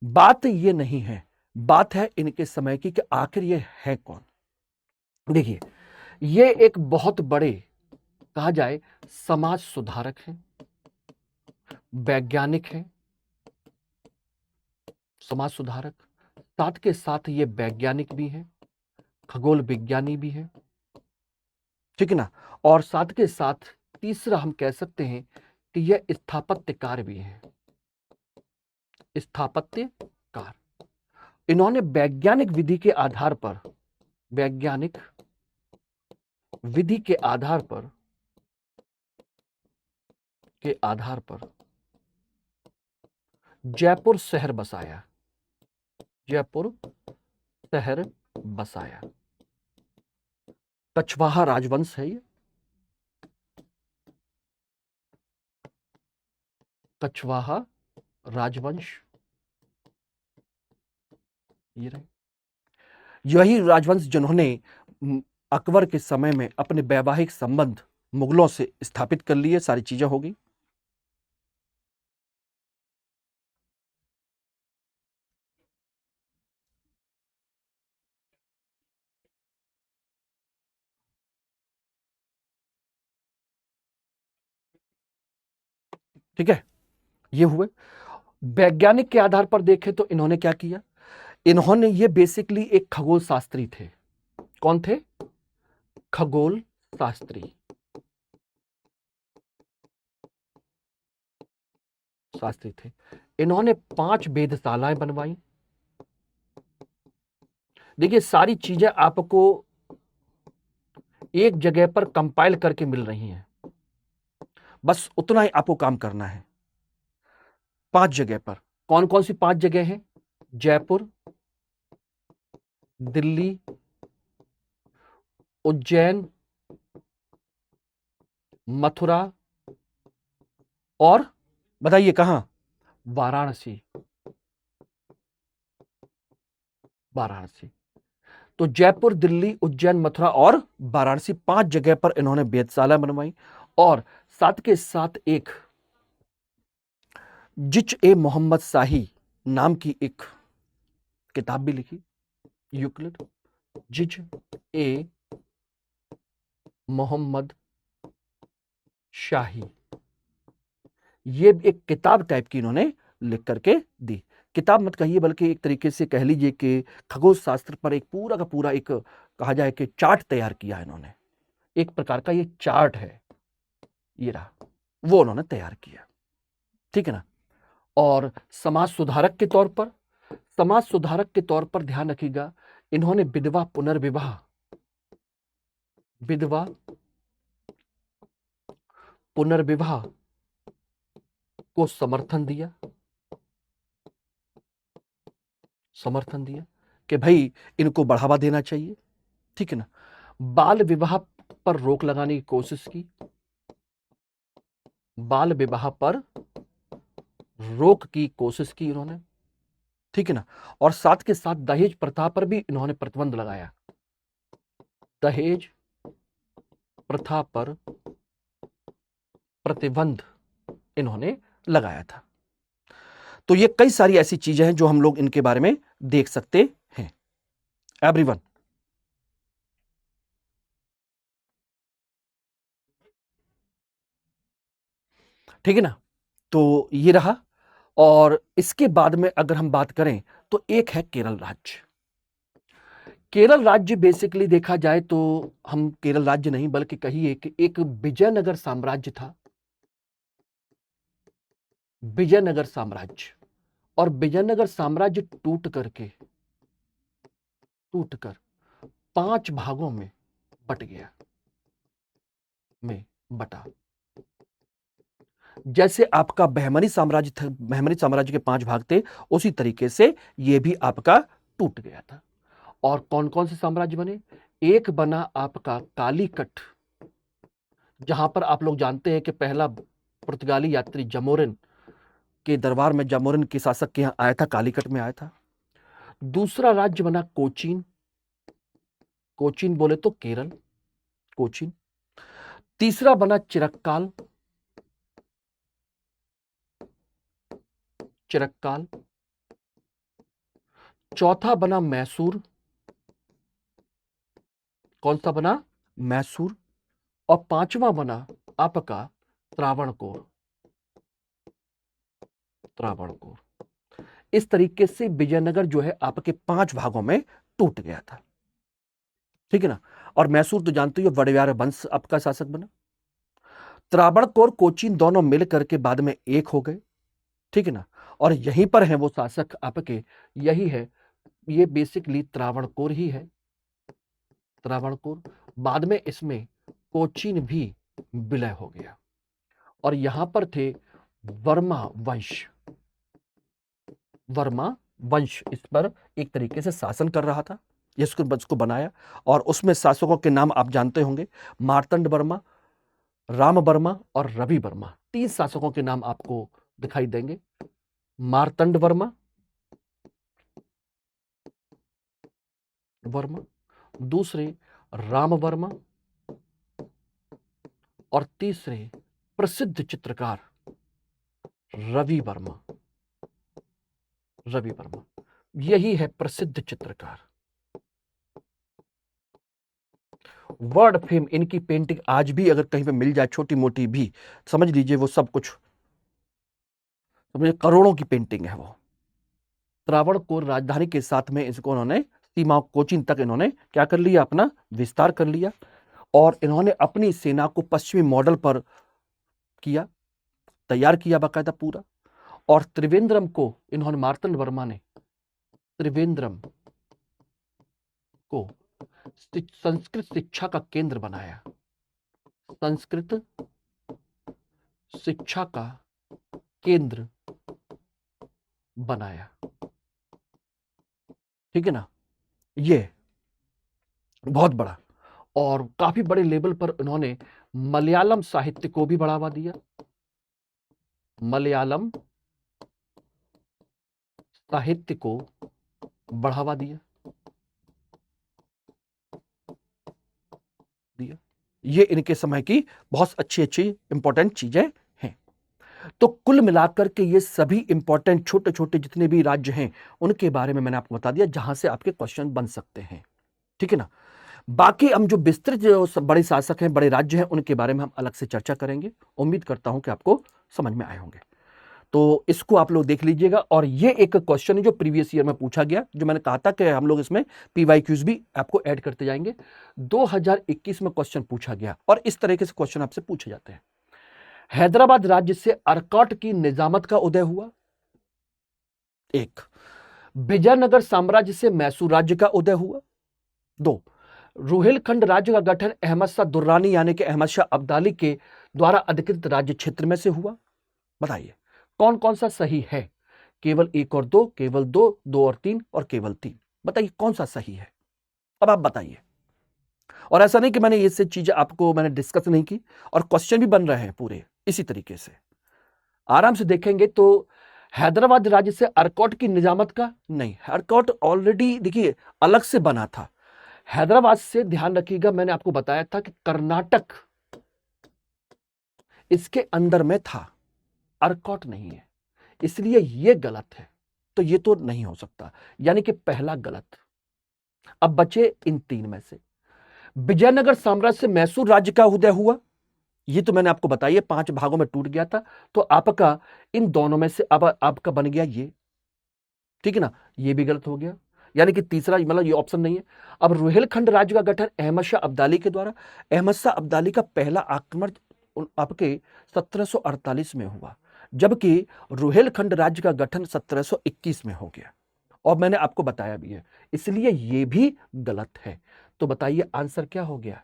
बात ये नहीं है, बात है इनके समय की कि आखिर ये है कौन। देखिए, ये एक बहुत बड़े, कहा जाए, समाज सुधारक हैं, वैज्ञानिक हैं, समाज सुधारक, साथ के साथ ये वैज्ञानिक भी हैं, खगोल विज्ञानी भी हैं, ठीक है ना। और साथ के साथ तीसरा हम कह सकते हैं कि यह स्थापत्यकार भी हैं, स्थापत्यकार। इन्होंने वैज्ञानिक विधि के आधार पर, वैज्ञानिक विधि के आधार पर, जयपुर शहर बसाया, जयपुर शहर बसाया। कछवाहा राजवंश है ये, कछवाहा राजवंश, ये रहे। यही राजवंश जिन्होंने अकबर के समय में अपने वैवाहिक संबंध मुगलों से स्थापित कर लिए, सारी चीजें होगी। ठीक है, ये हुए। वैज्ञानिक के आधार पर देखें तो इन्होंने क्या किया? इन्होंने, ये बेसिकली एक खगोल शास्त्री थे। कौन थे? खगोल शास्त्री, शास्त्री थे। इन्होंने 5 वेधशालाएं बनवाई। देखिए, सारी चीजें आपको एक जगह पर कंपाइल करके मिल रही हैं, बस उतना ही आपको काम करना है। 5 जगह पर, कौन कौन सी 5 जगह हैं? जयपुर, दिल्ली, उज्जैन, मथुरा, और बताइए कहां? वाराणसी, वाराणसी। तो जयपुर, दिल्ली, उज्जैन, मथुरा और वाराणसी, 5 जगह पर इन्होंने वेधशाला बनवाई। और साथ के साथ एक जिच ए मोहम्मद शाही नाम की एक किताब भी लिखी, यूक्लिड, जिच ए मोहम्मद शाही। ये एक किताब टाइप की इन्होंने लिख करके दी। किताब मत कहिए, बल्कि एक तरीके से कह लीजिए कि खगोल शास्त्र पर एक पूरा का पूरा एक, कहा जाए कि चार्ट तैयार किया है इन्होंने। एक प्रकार का ये चार्ट है, ये रहा, वो उन्होंने तैयार किया, ठीक है ना। और समाज सुधारक के तौर पर ध्यान रखिएगा, इन्होंने विधवा पुनर्विवाह को समर्थन दिया कि भाई इनको बढ़ावा देना चाहिए, ठीक है ना। बाल विवाह पर रोक लगाने की कोशिश की, इन्होंने, ठीक है ना। और साथ के साथ दहेज प्रथा पर भी इन्होंने प्रतिबंध लगाया, दहेज प्रथा पर प्रतिबंध इन्होंने लगाया था। तो ये कई सारी ऐसी चीजें हैं जो हम लोग इनके बारे में देख सकते हैं। एवरीवन, ठीक है ना। तो ये रहा। और इसके बाद में अगर हम बात करें तो एक है केरल राज्य। केरल राज्य बेसिकली देखा जाए तो हम केरल राज्य नहीं बल्कि कहिए कि एक विजयनगर साम्राज्य था, विजयनगर साम्राज्य। और विजयनगर साम्राज्य टूट कर 5 भागों में बटा। जैसे आपका बहमनी साम्राज्य था, बहमनी साम्राज्य के 5 भाग थे, उसी तरीके से यह भी आपका टूट गया था। और कौन कौन से साम्राज्य बने? एक बना आपका कालीकट, जहां पर आप लोग जानते हैं कि पहला पुर्तगाली यात्री जामोरिन के दरबार में, जामोरिन के शासक के यहां आया था, कालीकट में आया था। दूसरा राज्य बना कोचीन बोले तो केरल, कोचीन। तीसरा बना चिरक्काल, चौथा बना मैसूर, कौन सा बना? मैसूर। और 5वां बना आपका त्रावणकोर। इस तरीके से विजयनगर जो है आपके 5 भागों में टूट गया था, ठीक है ना। और मैसूर तो जानते हो वड़यार वंश आपका शासक बना। त्रावणकोर, कोचीन दोनों मिल करके बाद में एक हो गए, ठीक है ना। और यहीं पर है वो शासक आपके, यही है, ये बेसिकली त्रावणकोर ही है, त्रावणकोर। बाद में इसमें कोचीन भी विलय हो गया। और यहां पर थे वर्मा वंश इस पर एक तरीके से शासन कर रहा था, इसको बनाया। और उसमें शासकों के नाम आप जानते होंगे, मार्तंड वर्मा, राम वर्मा और रवि वर्मा। 3 शासकों के नाम आपको दिखाई देंगे। मार्तंड वर्मा, दूसरे राम वर्मा, और तीसरे प्रसिद्ध चित्रकार रवि वर्मा। यही है प्रसिद्ध चित्रकार। वर्ल्ड फेम, इनकी पेंटिंग आज भी अगर कहीं पे मिल जाए छोटी मोटी भी, समझ लीजिए वो सब कुछ, समझिए करोड़ों की पेंटिंग है वो। त्रावणकोर राजधानी के साथ में इसको उन्होंने सीमा कोचीन तक इन्होंने क्या कर लिया, अपना विस्तार कर लिया। और इन्होंने अपनी सेना को पश्चिमी मॉडल पर तैयार किया बाकायदा पूरा। और त्रिवेंद्रम को इन्होंने, मार्तंड वर्मा ने त्रिवेंद्रम को संस्कृत शिक्षा का केंद्र बनाया, संस्कृत शिक्षा का केंद्र बनाया, ठीक है ना। ये बहुत बड़ा, और काफी बड़े लेवल पर इन्होंने मलयालम साहित्य को भी बढ़ावा दिया, मलयालम साहित्य को बढ़ावा दिया। ये इनके समय की बहुत अच्छी इंपॉर्टेंट चीजें हैं। तो कुल मिलाकर के ये सभी इंपॉर्टेंट छोटे छोटे जितने भी राज्य हैं उनके बारे में मैंने आपको बता दिया, जहां से आपके क्वेश्चन बन सकते हैं, ठीक है ना। बाकी हम जो विस्तृत जो बड़े शासक हैं, बड़े राज्य हैं, उनके बारे में हम अलग से चर्चा करेंगे। उम्मीद करता हूं कि आपको समझ में आए होंगे। तो इसको आप लोग देख लीजिएगा। और ये एक क्वेश्चन है जो प्रीवियस ईयर में पूछा गया, जो मैंने कहा था कि हम लोग इसमें पीवाईक्यूज भी आपको ऐड करते जाएंगे। 2021 में क्वेश्चन पूछा गया और इस तरीके से क्वेश्चन आपसे पूछे जाते हैं। हैदराबाद राज्य से अर्काट की निजामत का उदय हुआ, 1, विजयनगर साम्राज्य से मैसूर राज्य का उदय हुआ। 2, रुहेलखंड राज्य का गठन अहमद शाह दुर्रानी यानी कि अहमद शाह अब्दाली के द्वारा अधिकृत राज्य क्षेत्र में से हुआ। बताइए कौन कौन सा सही है? केवल 1 और 2, केवल 2, 2 और 3 और केवल 3। बताइए कौन सा सही है? अब आप बताइए। और ऐसा नहीं कि मैंने ये से चीजें आपको मैंने डिस्कस नहीं की, और क्वेश्चन भी बन रहे हैं पूरे इसी तरीके से, आराम से देखेंगे। तो हैदराबाद राज्य से अर्कोट की निजामत का नहीं, अर्कोट ऑलरेडी देखिए अलग से बना था। हैदराबाद से ध्यान रखिएगा, मैंने आपको बताया था कि कर्नाटक इसके अंदर में था, अर्कोट नहीं है, इसलिए यह गलत है। तो ये तो नहीं हो सकता, यानी कि पहला गलत। अब बचे इन 3 में से। विजयनगर साम्राज्य से मैसूर राज्य का उदय हुआ, ये तो मैंने आपको बताया 5 भागों में टूट गया था। तो आपका इन दोनों में से अब आपका बन गया ये, ठीक है ना, ये भी गलत हो गया, यानी कि तीसरा मतलब ये ऑप्शन नहीं है। अब रुहेलखंड राज्य का गठन अहमद शाह अब्दाली के द्वारा, अहमद शाह अब्दाली का पहला आक्रमण आपके 1748 में हुआ, जबकि रुहेलखंड राज्य का गठन 1721 में हो गया, और मैंने आपको बताया भी है, इसलिए ये भी गलत है। तो बताइए आंसर क्या हो गया?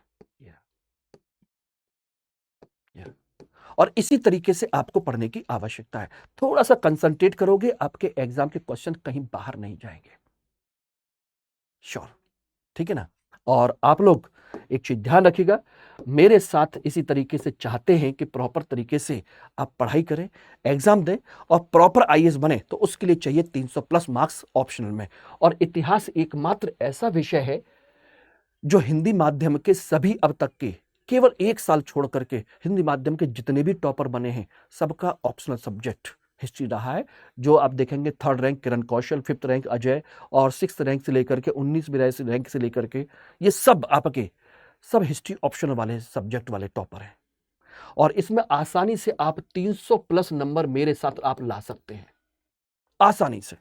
और इसी तरीके से आपको पढ़ने की आवश्यकता है। थोड़ा सा कंसंट्रेट करोगे, आपके एग्जाम के क्वेश्चन कहीं बाहर नहीं जाएंगे, श्योर, ठीक है ना। और आप लोग एक चीज ध्यान रखिएगा, मेरे साथ इसी तरीके से चाहते हैं कि प्रॉपर तरीके से आप पढ़ाई करें, एग्जाम दें और प्रॉपर आईएएस बने, तो उसके लिए चाहिए 300+ मार्क्स ऑप्शनल में। और इतिहास एकमात्र ऐसा विषय है जो हिंदी माध्यम के सभी अब तक के केवल 1 साल छोड़ करके हिंदी माध्यम के जितने भी टॉपर बने हैं, सबका ऑप्शनल सब्जेक्ट हिस्ट्री रहा है। जो आप देखेंगे 3rd rank Kiran Kaushal, 5th rank Ajay, और 6th रैंक से लेकर के 19 रैंक से लेकर के ये सब आपके सब हिस्ट्री ऑप्शनल वाले सब्जेक्ट वाले टॉपर हैं। और इसमें आसानी से आप 300+ नंबर मेरे साथ आप ला सकते हैं, आसानी से।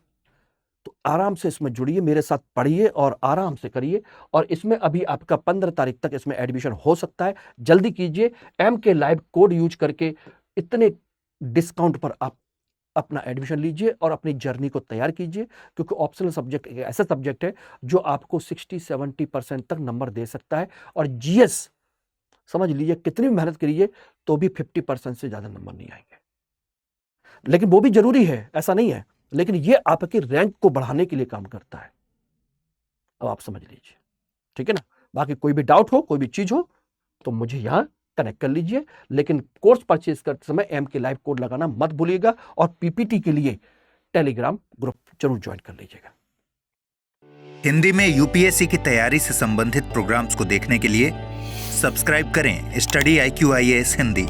तो आराम से इसमें जुड़िए, मेरे साथ पढ़िए और आराम से करिए। और इसमें अभी आपका 15 तारीख तक इसमें एडमिशन हो सकता है, जल्दी कीजिए। MK लाइव कोड यूज करके इतने डिस्काउंट पर आप अपना एडमिशन लीजिए और अपनी जर्नी को तैयार कीजिए, क्योंकि ऑप्शनल सब्जेक्ट एक ऐसा सब्जेक्ट है जो आपको 60-70% तक नंबर दे सकता है। और GS समझ लीजिए, कितनी भी मेहनत करिए तो भी 50% से ज्यादा नंबर नहीं आएंगे, लेकिन वो भी जरूरी है, ऐसा नहीं है, लेकिन ये आपके रैंक को बढ़ाने के लिए काम करता है। अब आप समझ लीजिए, ठीक है ना। बाकी कोई भी डाउट हो, कोई भी चीज हो, तो मुझे यहां कनेक्ट कर लीजिए। लेकिन कोर्स परचेज करते समय MK लाइव कोड लगाना मत भूलिएगा, और PPT के लिए टेलीग्राम ग्रुप जरूर ज्वाइन कर लीजिएगा। हिंदी में UPSC की तैयारी से संबंधित प्रोग्राम्स को देखने के लिए सब्सक्राइब करें स्टडी IQ IAS हिंदी।